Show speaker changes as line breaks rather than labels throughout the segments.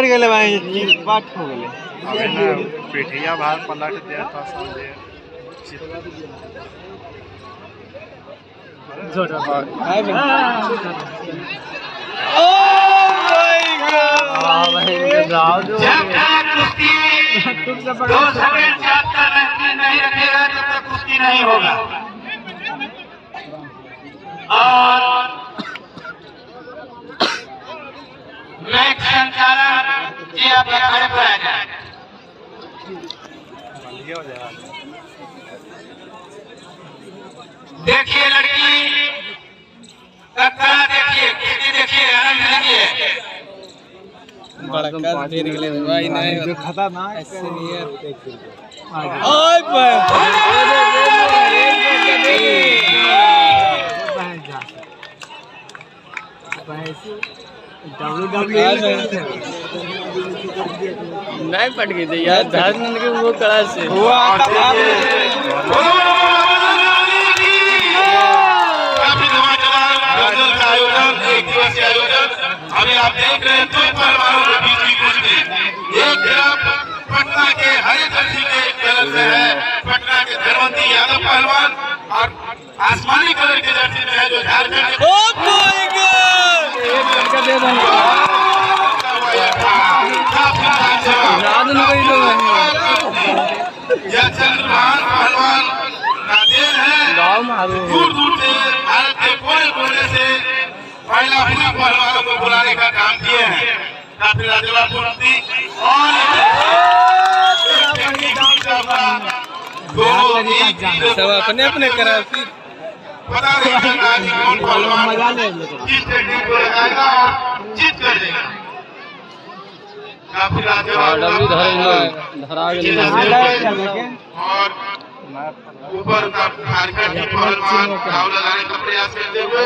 पड़ गए भाई, बात हो गए
पेठिया बाहर पलट दिया था समझे।
नहीं रखेगा तब तक कुश्ती नहीं होगा। और मैच संचालन जी आप खड़े पर आ जाए। देखिए लड़की कत्ता देखिए, कुश्ती देखिए, आनंद लीजिए।
बड़का दे निकले भाई, नहीं जो खतरनाक ऐसे नहीं है। नहीं पट गई थी यार, धर्म के वो कड़ा से
अभी आप देख रहे हैं दो पहलवानों के बीच की कुश्ती। एक तरफ पटना के हरे जर्सी के कलर से है पटना के धर्मवंती यादव पहलवान, और आसमानी कलर के जर्सी में है जो झारखंड के यह चंद्रभान पहलवान का देन है। दूर दूर से भारत के कोने कोने से पहला पहलवानों को बुलाने का काम किए हैं। काफी लाजवाब कुश्ती और
सब अपने अपने करा,
पता नहीं कौन पहलवान किस टेक्निक को लगाएगा और जीत कर देगा। काफी लाजवाब और ऊपर का झारखंड के पहलवान घाव लगाने का प्रयास करते हुए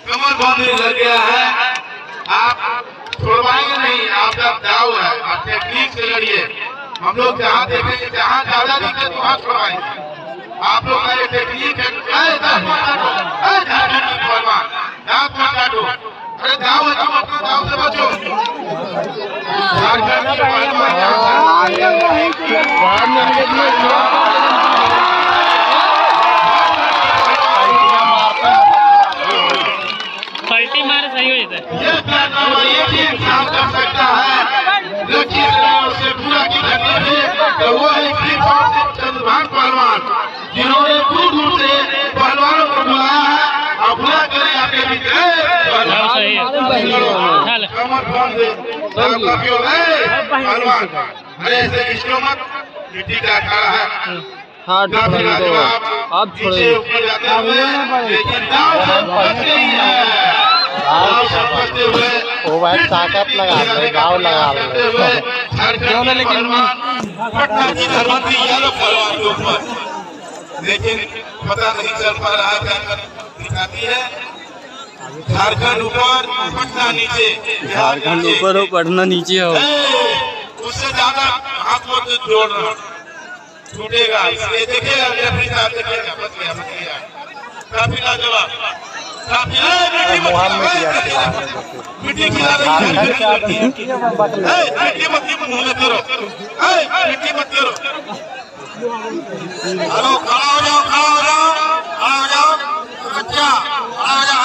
कमर बांधने लग गया है। आप छोड़वाएंगे नहीं, आपका दाव है, आप टेक्निक से लड़िए। हम लोग जहाँ देखेंगे, जहाँ ज्यादा दिखे वहाँ छोड़वाएंगे। आप लोग का ये टेक्निक है। झारखंड की पहलवान दांत मत काटो, अरे दाव है, तुम अपना दाव से बचो। झारखंड की पहलवान
पलटी मारे सही हो जाता है।
ये काम कर सकता है, लेकिन उससे पूरा की करने में तो वो एक चंद्रभान पहलवान जिन्होंने दूर दूर से पहलवानों को बुलाया है और बुला कर आगे भी कमर बांध दे पहलवान। अरे ऐसे किसको मत, मिट्टी का अखाड़ा है। काफी लाजवाब नीचे ऊपर जाते हुए, लेकिन दाव बच गई है।
वो भाई ताकत लगा रहे, गाँव लगा रहे,
लेकिन पटना की धर्मवंती यादव पहलवान के ऊपर, लेकिन पता नहीं चल पा रहा क्या दिखाती है। झारखंड ऊपर पटना नीचे,
झारखंड ऊपर हो पटना नीचे हो,
उससे ज्यादा हाथ को जोड़ रहा छूटेगा। इसलिए देखिएगा, देखिएगा, बच गया। काफी लाजवाब, काफी मिट्टी खिला रही है। मिट्टी मत करो, मिट्टी मत करो। हेलो, खड़ा हो जाओ, खड़ा हो जाओ, खड़ा हो जाओ, बच्चा खड़ा हो जाओ,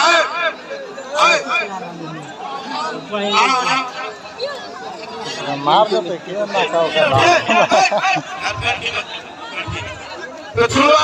मार दो पे
तो छोड़ो।